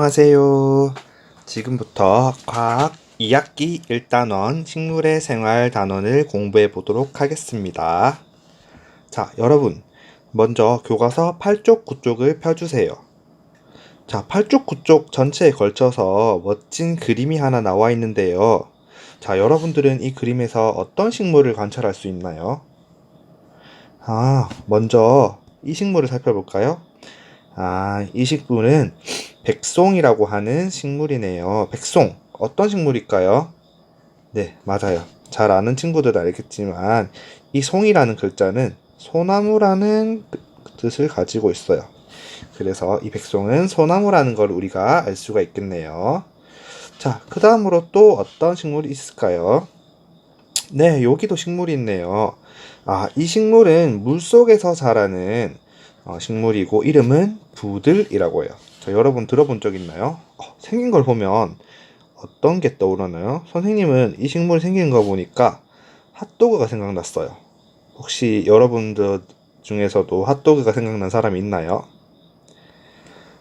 안녕하세요. 지금부터 과학 2학기 1단원 식물의 생활 단원을 공부해 보도록 하겠습니다. 자, 여러분, 먼저 교과서 8쪽, 9쪽을 펴주세요. 자, 8쪽, 9쪽 전체에 걸쳐서 멋진 그림이 하나 나와 있는데요. 자, 여러분들은 이 그림에서 어떤 식물을 관찰할 수 있나요? 먼저 이 식물을 살펴볼까요? 이 식물은 백송이라고 하는 식물이네요. 백송, 어떤 식물일까요? 네, 맞아요. 잘 아는 친구들은 알겠지만 이 송이라는 글자는 소나무라는 뜻을 가지고 있어요. 그래서 이 백송은 소나무라는 걸 우리가 알 수가 있겠네요. 자, 그 다음으로 또 어떤 식물이 있을까요? 네, 여기도 식물이 있네요. 이 식물은 물속에서 자라는 식물이고 이름은 부들이라고 해요. 자, 여러분 들어본 적 있나요? 생긴 걸 보면 어떤 게 떠오르나요? 선생님은 이 식물이 생긴 거 보니까 핫도그가 생각났어요. 혹시 여러분들 중에서도 핫도그가 생각난 사람이 있나요?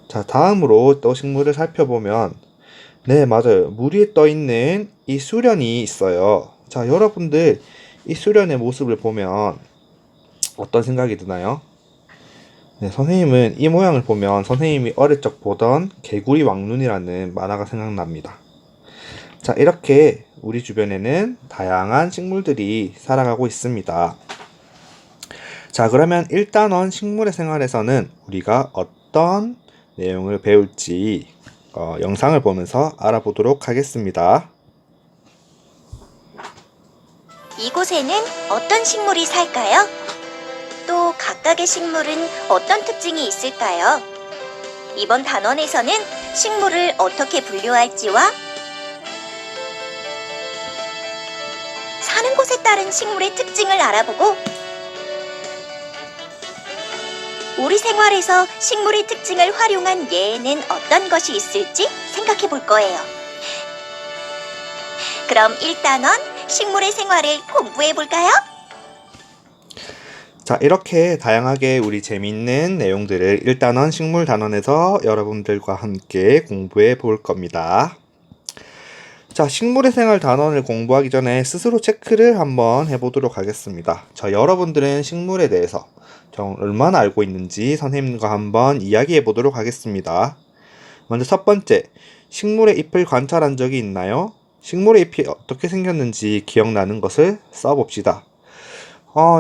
자, 다음으로 또 식물을 살펴보면 네, 맞아요. 물 위에 떠 있는 이 수련이 있어요. 자, 여러분들 이 수련의 모습을 보면 어떤 생각이 드나요? 네, 선생님은 이 모양을 보면 선생님이 어릴 적 보던 개구리 왕눈이라는 만화가 생각납니다. 자, 이렇게 우리 주변에는 다양한 식물들이 살아가고 있습니다. 자, 그러면 1단원 식물의 생활에서는 우리가 어떤 내용을 배울지 영상을 보면서 알아보도록 하겠습니다. 이곳에는 어떤 식물이 살까요? 또 각각의 식물은 어떤 특징이 있을까요? 이번 단원에서는 식물을 어떻게 분류할지와 사는 곳에 따른 식물의 특징을 알아보고 우리 생활에서 식물의 특징을 활용한 예에는 어떤 것이 있을지 생각해 볼 거예요. 그럼 1단원 식물의 생활을 공부해 볼까요? 자, 이렇게 다양하게 우리 재미있는 내용들을 1단원 식물 단원에서 여러분들과 함께 공부해 볼 겁니다. 자, 식물의 생활 단원을 공부하기 전에 스스로 체크를 한번 해보도록 하겠습니다. 자, 여러분들은 식물에 대해서 얼마나 알고 있는지 선생님과 한번 이야기해 보도록 하겠습니다. 먼저 첫 번째, 식물의 잎을 관찰한 적이 있나요? 식물의 잎이 어떻게 생겼는지 기억나는 것을 써봅시다.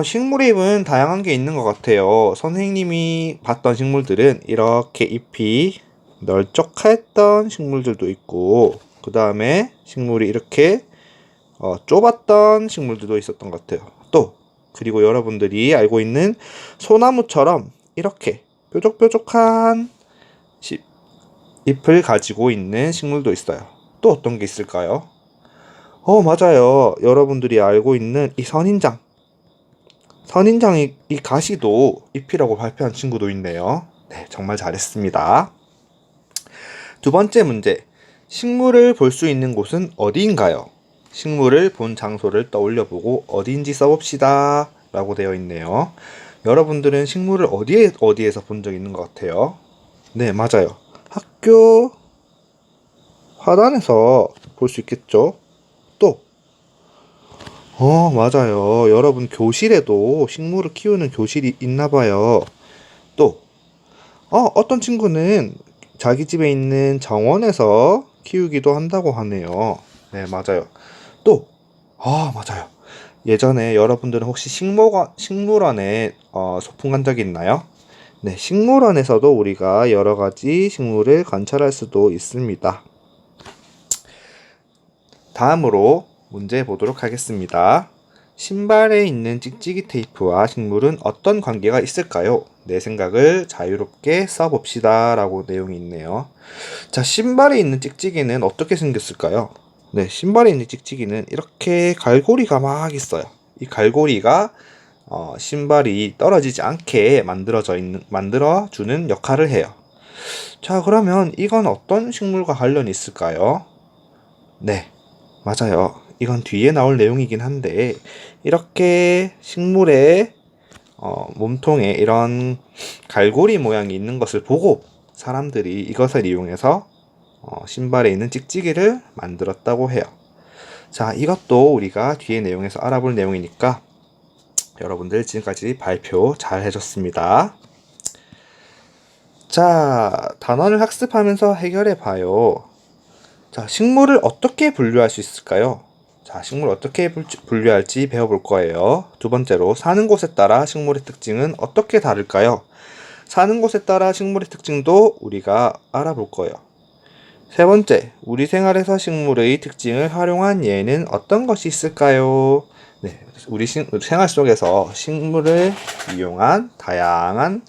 식물의 잎은 다양한 게 있는 것 같아요. 선생님이 봤던 식물들은 이렇게 잎이 널쩍했던 식물들도 있고, 그 다음에 식물이 이렇게 좁았던 식물들도 있었던 것 같아요. 그리고 여러분들이 알고 있는 소나무처럼 이렇게 뾰족뾰족한 잎을 가지고 있는 식물도 있어요. 또 어떤 게 있을까요? 맞아요. 여러분들이 알고 있는 이 선인장. 선인장이 이 가시도 잎이라고 발표한 친구도 있네요. 네, 정말 잘했습니다. 두 번째 문제. 식물을 볼 수 있는 곳은 어디인가요? 식물을 본 장소를 떠올려보고 어디인지 써봅시다. 라고 되어 있네요. 여러분들은 식물을 어디에서 본 적 있는 것 같아요? 네, 맞아요. 학교 화단에서 볼 수 있겠죠? 맞아요. 여러분 교실에도 식물을 키우는 교실이 있나 봐요. 어떤 친구는 자기 집에 있는 정원에서 키우기도 한다고 하네요. 네, 맞아요. 맞아요. 예전에 여러분들은 혹시 식물원에 소풍 간 적이 있나요? 네, 식물원에서도 우리가 여러 가지 식물을 관찰할 수도 있습니다. 다음으로 문제 보도록 하겠습니다. 신발에 있는 찍찍이 테이프와 식물은 어떤 관계가 있을까요? 내 생각을 자유롭게 써봅시다. 라고 내용이 있네요. 자, 신발에 있는 찍찍이는 어떻게 생겼을까요? 네, 신발에 있는 찍찍이는 이렇게 갈고리가 막 있어요. 이 갈고리가 신발이 떨어지지 않게 만들어주는 역할을 해요. 자, 그러면 이건 어떤 식물과 관련이 있을까요? 네, 맞아요. 이건 뒤에 나올 내용이긴 한데 이렇게 식물의 몸통에 이런 갈고리 모양이 있는 것을 보고 사람들이 이것을 이용해서 신발에 있는 찍찍이를 만들었다고 해요. 자, 이것도 우리가 뒤에 내용에서 알아볼 내용이니까 여러분들 지금까지 발표 잘 해줬습니다. 자, 단원을 학습하면서 해결해 봐요. 자, 식물을 어떻게 분류할 수 있을까요? 자, 식물 어떻게 분류할지 배워볼 거예요. 두 번째로, 사는 곳에 따라 식물의 특징은 어떻게 다를까요? 사는 곳에 따라 식물의 특징도 우리가 알아볼 거예요. 세 번째, 우리 생활에서 식물의 특징을 활용한 예는 어떤 것이 있을까요? 네, 우리 생활 속에서 식물을 이용한 다양한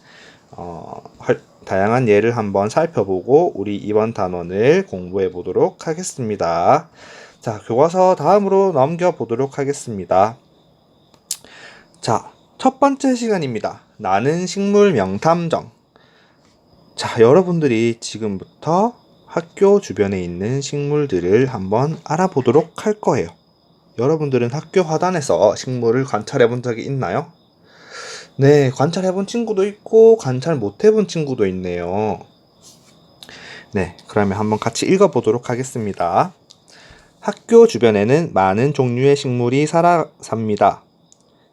예를 한번 살펴보고 우리 이번 단원을 공부해 보도록 하겠습니다. 자, 교과서 다음으로 넘겨보도록 하겠습니다. 자, 첫 번째 시간입니다. 나는 식물 명탐정. 자, 여러분들이 지금부터 학교 주변에 있는 식물들을 한번 알아보도록 할 거예요. 여러분들은 학교 화단에서 식물을 관찰해 본 적이 있나요? 네, 관찰해 본 친구도 있고 관찰 못 해본 친구도 있네요. 네, 그러면 한번 같이 읽어보도록 하겠습니다. 학교 주변에는 많은 종류의 식물이 삽니다.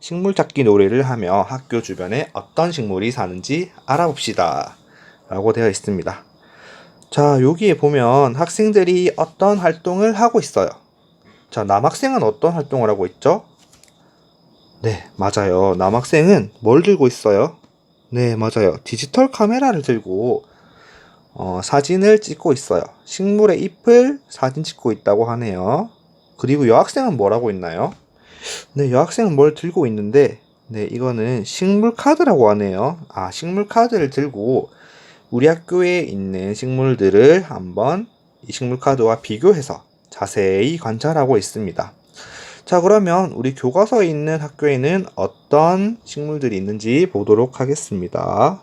식물 찾기 놀이를 하며 학교 주변에 어떤 식물이 사는지 알아봅시다. 라고 되어 있습니다. 자, 여기에 보면 학생들이 어떤 활동을 하고 있어요. 자, 남학생은 어떤 활동을 하고 있죠? 네, 맞아요. 남학생은 뭘 들고 있어요? 네, 맞아요. 디지털 카메라를 들고 사진을 찍고 있어요. 식물의 잎을 사진 찍고 있다고 하네요. 그리고 여학생은 뭘 하고 있나요? 네, 여학생은 뭘 들고 있는데, 네, 이거는 식물 카드라고 하네요. 아, 식물 카드를 들고 우리 학교에 있는 식물들을 한번 이 식물 카드와 비교해서 자세히 관찰하고 있습니다. 자, 그러면 우리 교과서에 있는 학교에는 어떤 식물들이 있는지 보도록 하겠습니다.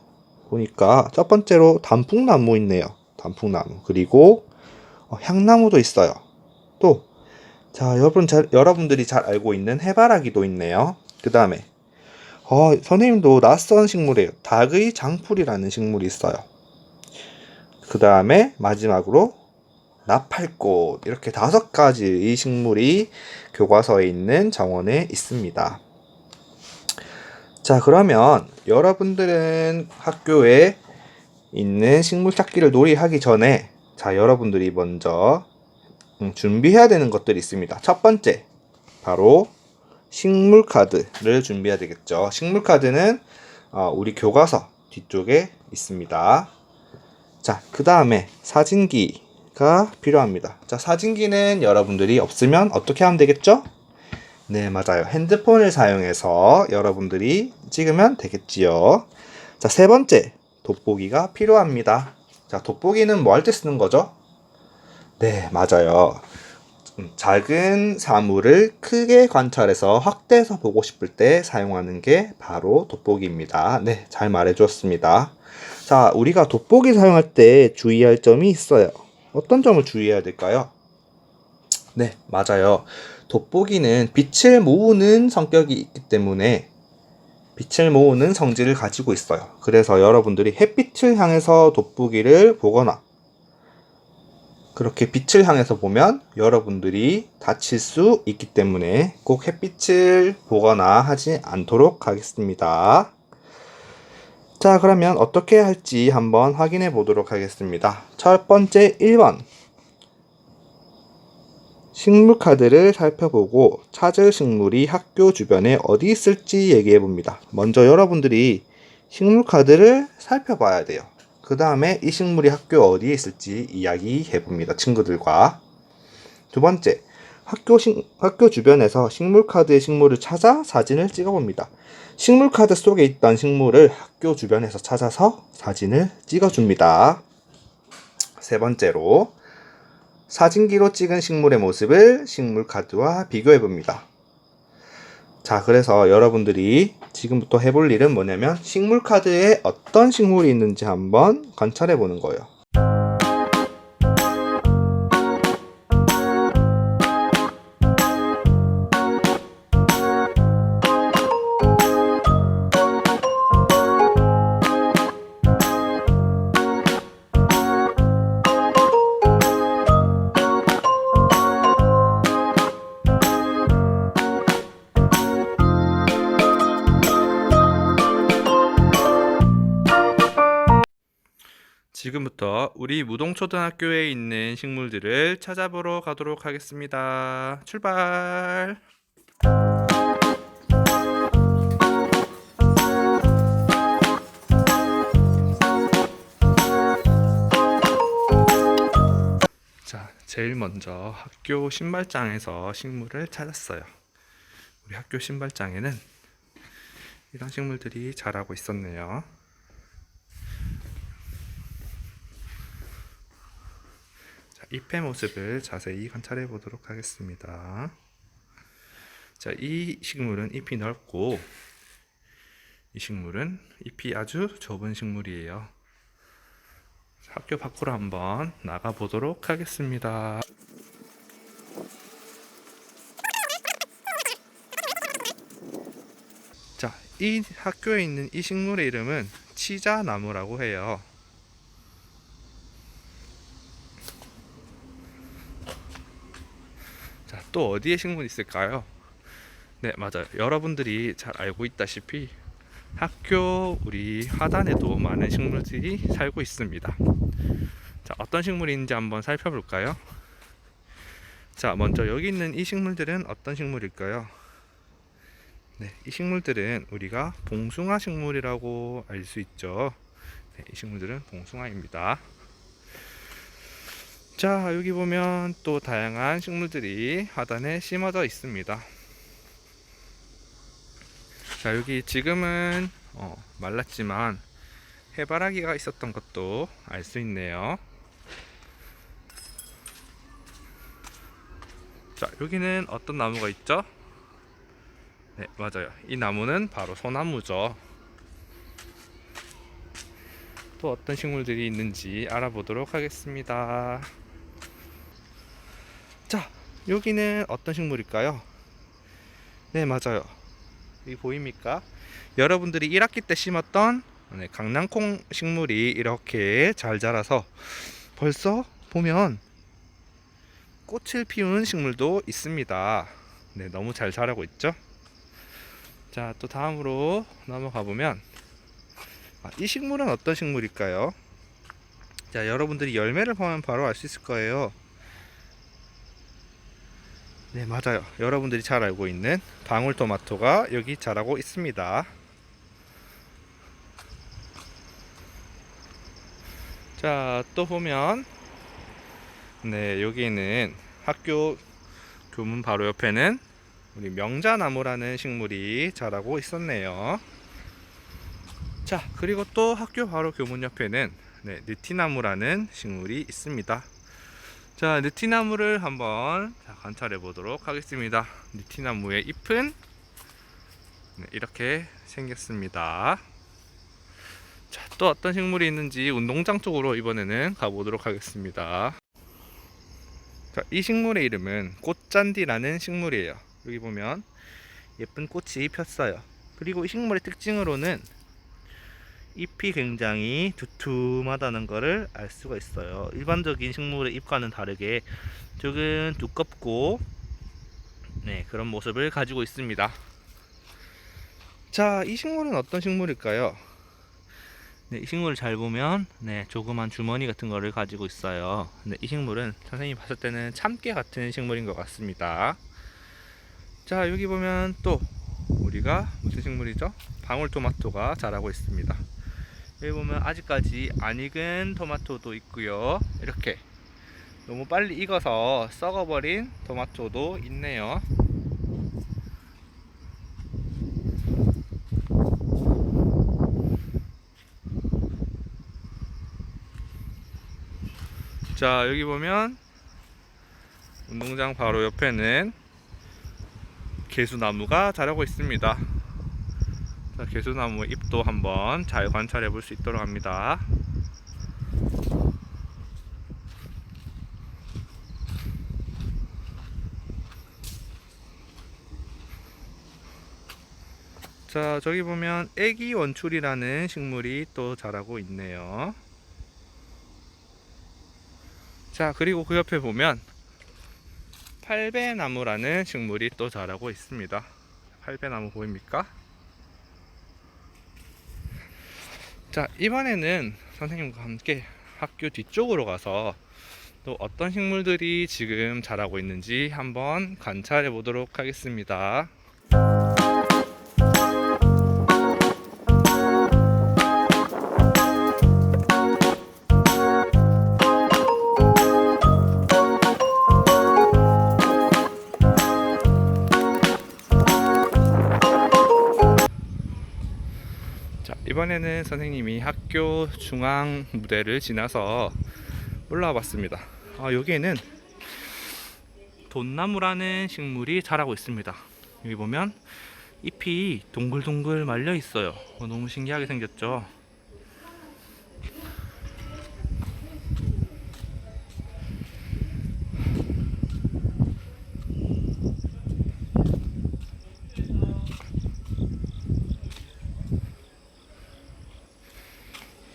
보니까 첫 번째로 단풍나무 있네요. 단풍나무. 그리고 향나무도 있어요. 또, 자, 여러분들이 잘 알고 있는 해바라기도 있네요. 그 다음에 선생님도 낯선 식물이에요. 닭의 장풀이라는 식물이 있어요. 그 다음에 마지막으로 나팔꽃. 이렇게 5가지의 식물이 교과서에 있는 정원에 있습니다. 자, 그러면 여러분들은 학교에 있는 식물 찾기를 놀이하기 전에 자, 여러분들이 먼저 준비해야 되는 것들이 있습니다. 첫 번째, 바로 식물 카드를 준비해야 되겠죠. 식물 카드는 우리 교과서 뒤쪽에 있습니다. 자, 그 다음에 사진기가 필요합니다. 자, 사진기는 여러분들이 없으면 어떻게 하면 되겠죠? 네, 맞아요. 핸드폰을 사용해서 여러분들이 찍으면 되겠지요. 자, 세 번째, 돋보기가 필요합니다. 자, 돋보기는 뭐 할 때 쓰는 거죠? 네, 맞아요. 작은 사물을 크게 관찰해서 확대해서 보고 싶을 때 사용하는 게 바로 돋보기입니다. 네, 잘 말해 주었습니다. 자, 우리가 돋보기 사용할 때 주의할 점이 있어요. 어떤 점을 주의해야 될까요? 네, 맞아요. 돋보기는 빛을 모으는 성격이 있기 때문에 빛을 모으는 성질을 가지고 있어요. 그래서 여러분들이 햇빛을 향해서 돋보기를 보거나 그렇게 빛을 향해서 보면 여러분들이 다칠 수 있기 때문에 꼭 햇빛을 보거나 하지 않도록 하겠습니다. 자, 그러면 어떻게 할지 한번 확인해 보도록 하겠습니다. 첫 번째 1번. 식물 카드를 살펴보고 찾을 식물이 학교 주변에 어디 있을지 얘기해 봅니다. 먼저 여러분들이 식물 카드를 살펴봐야 돼요. 그 다음에 이 식물이 학교 어디에 있을지 이야기해 봅니다. 친구들과. 두 번째, 학교 주변에서 식물 카드의 식물을 찾아 사진을 찍어 봅니다. 식물 카드 속에 있던 식물을 학교 주변에서 찾아서 사진을 찍어 줍니다. 세 번째로, 사진기로 찍은 식물의 모습을 식물 카드와 비교해 봅니다. 자, 그래서 여러분들이 지금부터 해볼 일은 뭐냐면 식물 카드에 어떤 식물이 있는지 한번 관찰해 보는 거예요. 지금부터 우리 무동초등학교에 있는 식물들을 찾아보러 가도록 하겠습니다. 출발! 자, 제일 먼저 학교 신발장에서 식물을 찾았어요. 우리 학교 신발장에는 이런 식물들이 자라고 있었네요. 자, 잎의 모습을 자세히 관찰해 보도록 하겠습니다. 자, 이 식물은 잎이 넓고 이 식물은 잎이 아주 좁은 식물이에요. 학교 밖으로 한번 나가 보도록 하겠습니다. 자, 이 학교에 있는 이 식물의 이름은 치자나무라고 해요. 자, 또 어디에 식물이 있을까요? 네, 맞아요. 여러분들이 잘 알고 있다시피 학교 우리 하단에도 많은 식물들이 살고 있습니다. 자, 어떤 식물인지 한번 살펴볼까요? 자, 먼저 여기 있는 이 식물들은 어떤 식물일까요? 네, 이 식물들은 우리가 봉숭아 식물이라고 알 수 있죠. 네, 이 식물들은 봉숭아입니다. 자, 여기 보면 또 다양한 식물들이 하단에 심어져 있습니다. 자, 여기 지금은 말랐지만 해바라기가 있었던 것도 알 수 있네요. 자, 여기는 어떤 나무가 있죠? 네, 맞아요. 이 나무는 바로 소나무죠. 또 어떤 식물들이 있는지 알아보도록 하겠습니다. 자, 여기는 어떤 식물일까요? 네, 맞아요. 여기 보입니까? 여러분들이 1학기 때 심었던 강낭콩 식물이 이렇게 잘 자라서 벌써 보면 꽃을 피우는 식물도 있습니다. 네, 너무 잘 자라고 있죠? 자, 또 다음으로 넘어가 보면 이 식물은 어떤 식물일까요? 자, 여러분들이 열매를 보면 바로 알 수 있을 거예요. 네, 맞아요. 여러분들이 잘 알고 있는 방울토마토가 여기 자라고 있습니다. 자, 또 보면 네, 여기는 학교 교문 바로 옆에는 우리 명자나무라는 식물이 자라고 있었네요. 자, 그리고 또 학교 바로 교문 옆에는 느티나무라는 식물이 있습니다. 자, 느티나무를 한번 관찰해 보도록 하겠습니다. 느티나무의 잎은 이렇게 생겼습니다. 자, 또 어떤 식물이 있는지 운동장 쪽으로 이번에는 가보도록 하겠습니다. 자, 이 식물의 이름은 꽃잔디라는 식물이에요. 여기 보면 예쁜 꽃이 폈어요. 그리고 이 식물의 특징으로는 잎이 굉장히 두툼하다는 것을 알 수가 있어요. 일반적인 식물의 잎과는 다르게 조금 두껍고 그런 모습을 가지고 있습니다. 자, 이 식물은 어떤 식물일까요? 네, 이 식물을 잘 보면 조그만 주머니 같은 거를 가지고 있어요. 이 식물은 선생님이 봤을 때는 참깨 같은 식물인 것 같습니다. 자, 여기 보면 또 우리가 무슨 식물이죠? 방울토마토가 자라고 있습니다. 여기 보면 아직까지 안 익은 토마토도 있고요. 이렇게 너무 빨리 익어서 썩어버린 토마토도 있네요. 자, 여기 보면 운동장 바로 옆에는 개수나무가 자라고 있습니다. 자, 개수나무 잎도 한번 잘 관찰해 볼 수 있도록 합니다. 자, 저기 보면 애기 원출이라는 식물이 또 자라고 있네요. 자, 그리고 그 옆에 보면 팔배나무라는 식물이 또 자라고 있습니다. 팔배나무 보입니까? 자, 이번에는 선생님과 함께 학교 뒤쪽으로 가서 또 어떤 식물들이 지금 자라고 있는지 한번 관찰해 보도록 하겠습니다. 자, 이번에는 선생님이 학교 중앙 무대를 지나서 올라와 봤습니다. 여기에는 돈나무라는 식물이 자라고 있습니다. 여기 보면 잎이 동글동글 말려 있어요. 너무 신기하게 생겼죠?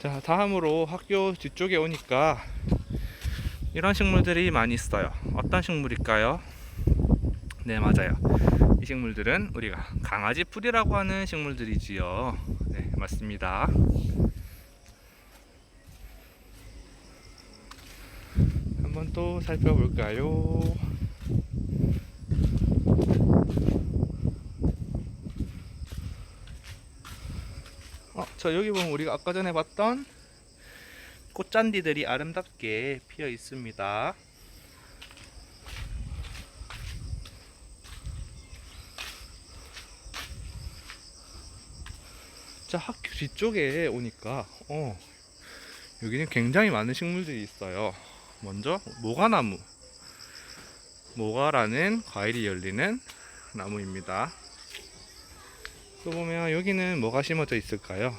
자, 다음으로 학교 뒤쪽에 오니까 이런 식물들이 많이 있어요. 어떤 식물일까요? 네, 맞아요. 이 식물들은 우리가 강아지 풀이라고 하는 식물들이지요. 네, 맞습니다. 한번 또 살펴볼까요? 저 여기 보면 우리가 아까 전에 봤던 꽃잔디들이 아름답게 피어 있습니다. 자, 학교 뒤쪽에 오니까 여기는 굉장히 많은 식물들이 있어요. 먼저 모가나무, 모가라는 과일이 열리는 나무입니다. 또 보면 여기는 뭐가 심어져 있을까요?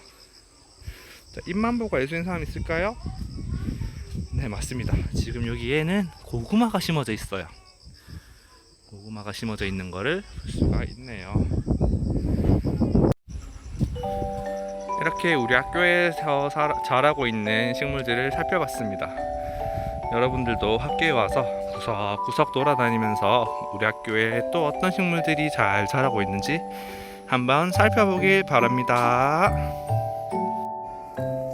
자, 잎만 보고 알 수 있는 사람 있을까요? 네, 맞습니다. 지금 여기에는 고구마가 심어져 있어요. 고구마가 심어져 있는 거를 볼 수가 있네요. 이렇게 우리 학교에서 자라고 있는 식물들을 살펴봤습니다. 여러분들도 학교에 와서 구석구석 돌아다니면서 우리 학교에 또 어떤 식물들이 잘 자라고 있는지 한번 살펴보길 바랍니다.